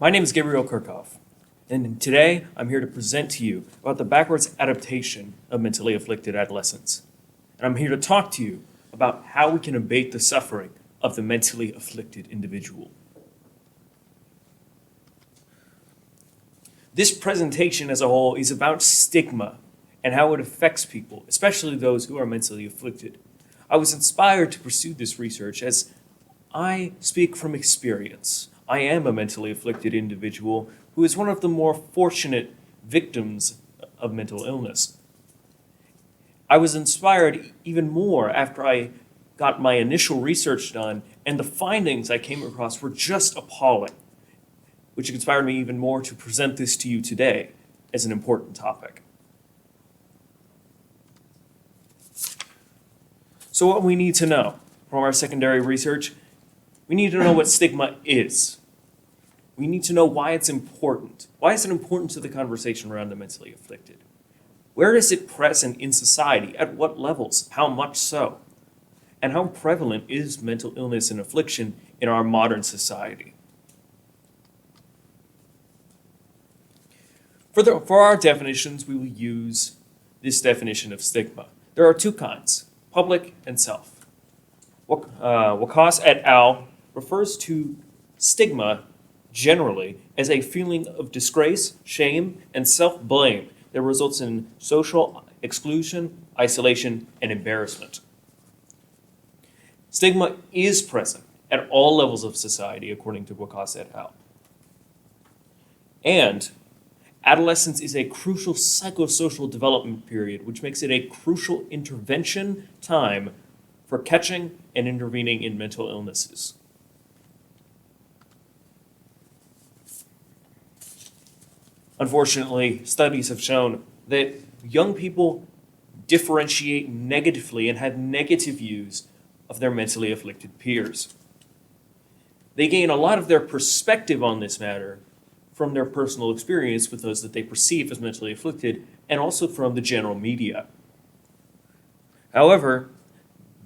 My name is Gabriel Kirchhoff, and today I'm here to present to you about the backwards adaptation of mentally afflicted adolescents. And I'm here to talk to you about how we can abate the suffering of the mentally afflicted individual. This presentation as a whole is about stigma and how it affects people, especially those who are mentally afflicted. I was inspired to pursue this research as I speak from experience. I am a mentally afflicted individual who is one of the more fortunate victims of mental illness. I was inspired even more after I got my initial research done, and the findings I came across were just appalling, which inspired me even more to present this to you today as an important topic. So what we need to know from our secondary research, we need to know what stigma is. We need to know why it's important. Why is it important to the conversation around the mentally afflicted? Where is it present in society? At what levels? How much so? And how prevalent is mental illness and affliction in our modern society? For our definitions, we will use this definition of stigma. There are two kinds, public and self. Wakas et al. Refers to stigma generally as a feeling of disgrace, shame, and self-blame that results in social exclusion, isolation, and embarrassment. Stigma is present at all levels of society, according to Wakas et al. And adolescence is a crucial psychosocial development period, which makes it a crucial intervention time for catching and intervening in mental illnesses. Unfortunately, studies have shown that young people differentiate negatively and have negative views of their mentally afflicted peers. They gain a lot of their perspective on this matter from their personal experience with those that they perceive as mentally afflicted, and also from the general media. However,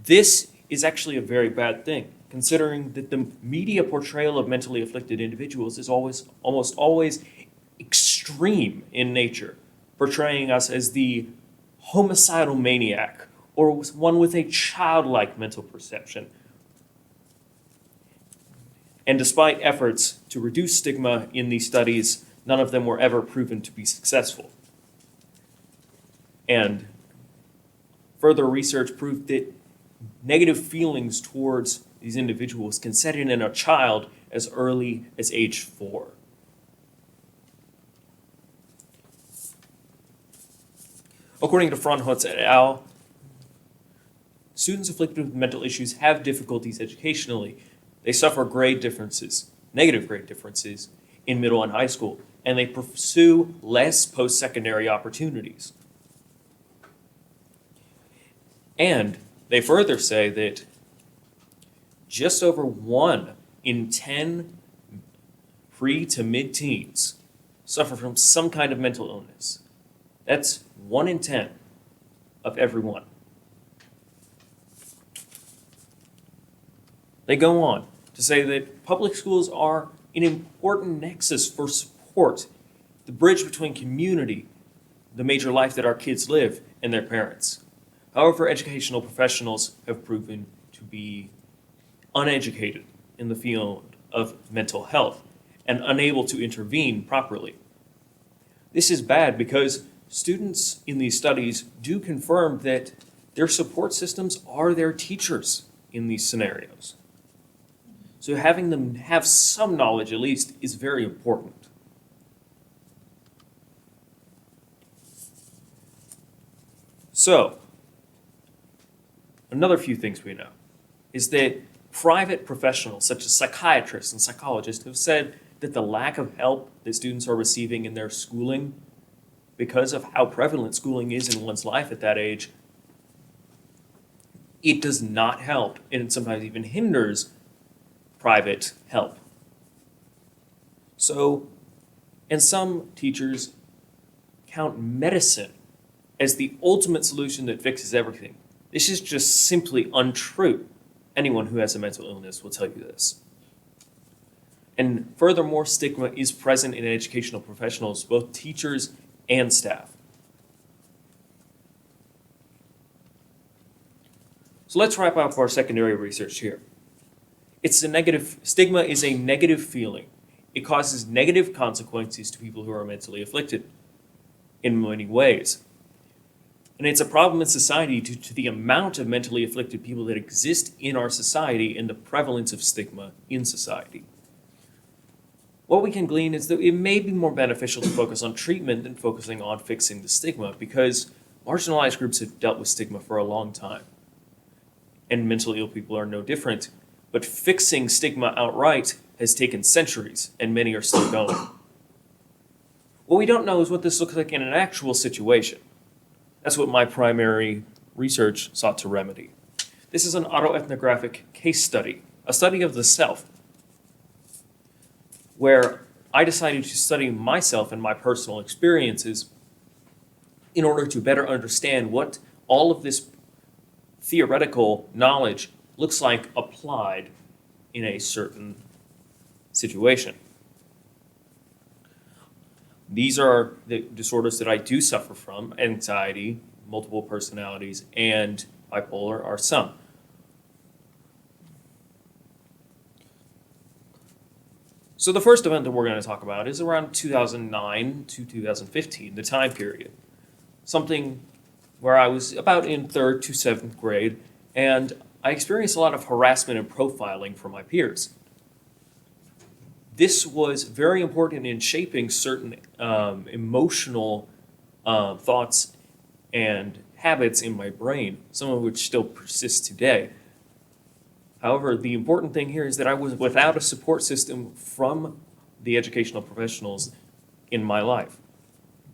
this is actually a very bad thing, considering that the media portrayal of mentally afflicted individuals is almost always extreme in nature, portraying us as the homicidal maniac or one with a childlike mental perception. And despite efforts to reduce stigma in these studies, none of them were ever proven to be successful. And further research proved that negative feelings towards these individuals can set in a child as early as age 4. According to Fraunholz et al., students afflicted with mental issues have difficulties educationally. They suffer grade differences, negative grade differences, in middle and high school, and they pursue less post-secondary opportunities. And they further say that just over 1 in 10 pre to mid-teens suffer from some kind of mental illness. That's 1 in 10 of everyone. They go on to say that public schools are an important nexus for support, the bridge between community, the major life that our kids live, and their parents. However, educational professionals have proven to be uneducated in the field of mental health and unable to intervene properly. This is bad because students in these studies do confirm that their support systems are their teachers in these scenarios. So having them have some knowledge at least is very important. So, another few things we know is that private professionals such as psychiatrists and psychologists have said that the lack of help that students are receiving in their schooling, because of how prevalent schooling is in one's life at that age, it does not help, and sometimes even hinders private help. So, and some teachers count medicine as the ultimate solution that fixes everything. This is just simply untrue. Anyone who has a mental illness will tell you this. And furthermore, stigma is present in educational professionals, both teachers and staff. So let's wrap up our secondary research here. Stigma is a negative feeling. It causes negative consequences to people who are mentally afflicted in many ways. And it's a problem in society due to the amount of mentally afflicted people that exist in our society and the prevalence of stigma in society. What we can glean is that it may be more beneficial to focus on treatment than focusing on fixing the stigma, because marginalized groups have dealt with stigma for a long time. And mentally ill people are no different. But fixing stigma outright has taken centuries, and many are still going. What we don't know is what this looks like in an actual situation. That's what my primary research sought to remedy. This is an autoethnographic case study, a study of the self, where I decided to study myself and my personal experiences in order to better understand what all of this theoretical knowledge looks like applied in a certain situation. These are the disorders that I do suffer from: anxiety, multiple personalities, and bipolar are some. So the first event that we're going to talk about is around 2009 to 2015, the time period. Something where I was about in 3rd to 7th grade, and I experienced a lot of harassment and profiling from my peers. This was very important in shaping certain emotional thoughts and habits in my brain, some of which still persist today. However, the important thing here is that I was without a support system from the educational professionals in my life.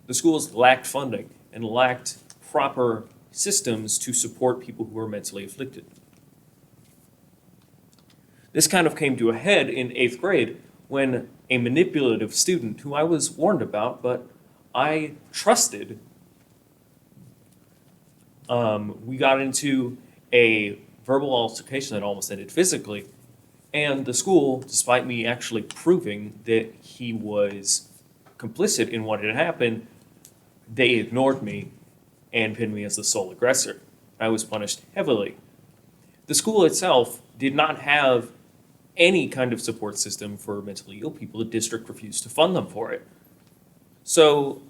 The schools lacked funding and lacked proper systems to support people who were mentally afflicted. This kind of came to a head in 8th grade when a manipulative student, who I was warned about but I trusted, we got into a verbal altercation that almost ended physically, and the school, despite me actually proving that he was complicit in what had happened, they ignored me and pinned me as the sole aggressor. I was punished heavily. The school itself did not have any kind of support system for mentally ill people. The district refused to fund them for it. So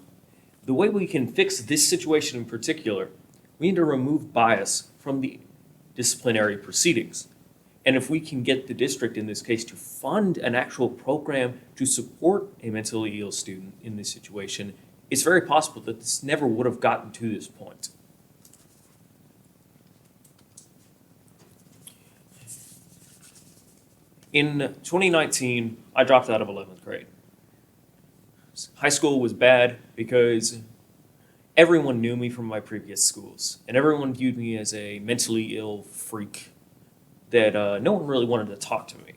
the way we can fix this situation in particular, we need to remove bias from the disciplinary proceedings. And if we can get the district, in this case, to fund an actual program to support a mentally ill student in this situation, it's very possible that this never would have gotten to this point. In 2019, I dropped out of 11th grade. High school was bad because everyone knew me from my previous schools, and everyone viewed me as a mentally ill freak that no one really wanted to talk to me,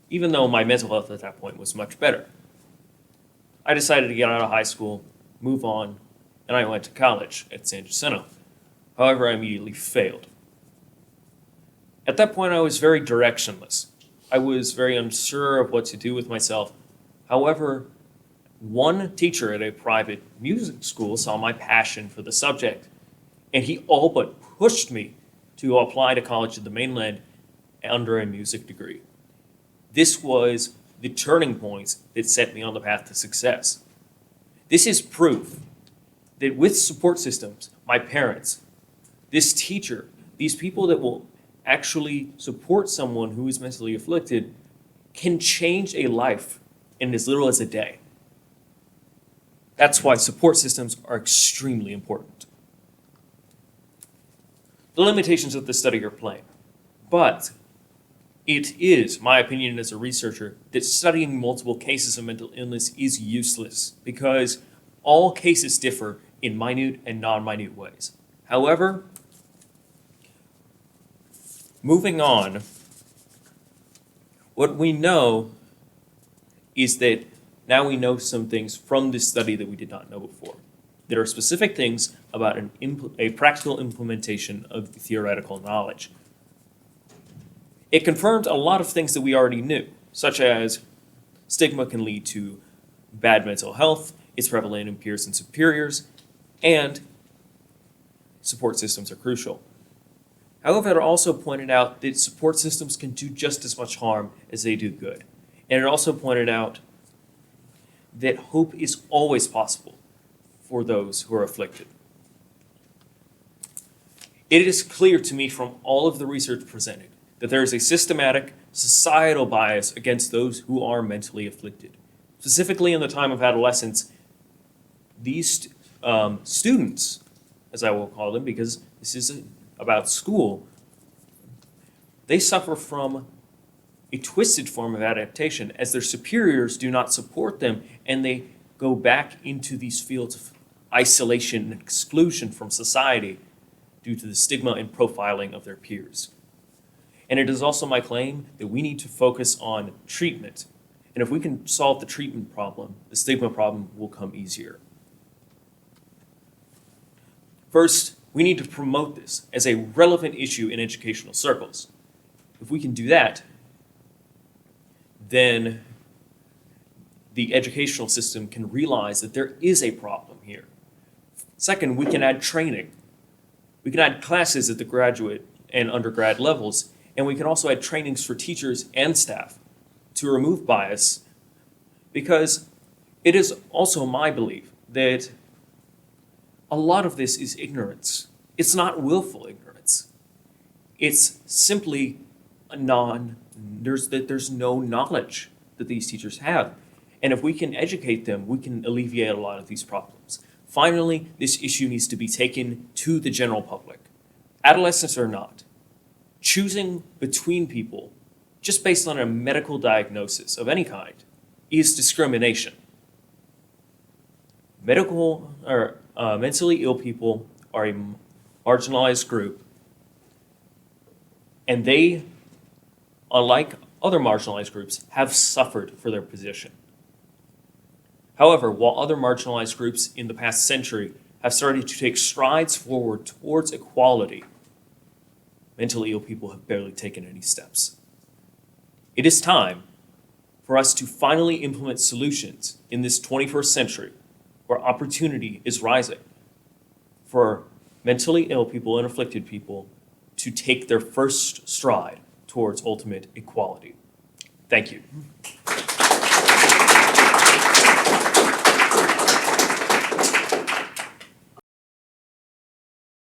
even though my mental health at that point was much better. I decided to get out of high school, move on, and I went to college at San Jacinto. However, I immediately failed. At that point, I was very directionless. I was very unsure of what to do with myself. However, one teacher at a private music school saw my passion for the subject, and he all but pushed me to apply to college in the mainland under a music degree. This was the turning point that set me on the path to success. This is proof that with support systems, my parents, this teacher, these people that will actually support someone who is mentally afflicted can change a life in as little as a day. That's why support systems are extremely important. The limitations of this study are plain, but it is my opinion as a researcher that studying multiple cases of mental illness is useless because all cases differ in minute and non-minute ways. However, moving on, what we know is that now we know some things from this study that we did not know before. There are specific things about a practical implementation of the theoretical knowledge. It confirmed a lot of things that we already knew, such as stigma can lead to bad mental health, it's prevalent in peers and superiors, and support systems are crucial. However, it also pointed out that support systems can do just as much harm as they do good. And it also pointed out that hope is always possible for those who are afflicted. It is clear to me from all of the research presented that there is a systematic societal bias against those who are mentally afflicted. Specifically in the time of adolescence, these students, as I will call them, because this is about school, they suffer from a twisted form of adaptation as their superiors do not support them and they go back into these fields of isolation and exclusion from society due to the stigma and profiling of their peers. And it is also my claim that we need to focus on treatment. And if we can solve the treatment problem, the stigma problem will come easier. First, we need to promote this as a relevant issue in educational circles. If we can do that, then the educational system can realize that there is a problem here. Second, we can add training. We can add classes at the graduate and undergrad levels, and we can also add trainings for teachers and staff to remove bias, because it is also my belief that a lot of this is ignorance. It's not willful ignorance. It's simply there's no knowledge that these teachers have. And if we can educate them, we can alleviate a lot of these problems. Finally, this issue needs to be taken to the general public. Adolescents or not, choosing between people just based on a medical diagnosis of any kind is discrimination. Mentally ill people are a marginalized group, and they, unlike other marginalized groups, have suffered for their position. However, while other marginalized groups in the past century have started to take strides forward towards equality, mentally ill people have barely taken any steps. It is time for us to finally implement solutions in this 21st century where opportunity is rising for mentally ill people and afflicted people to take their first stride towards ultimate equality. Thank you.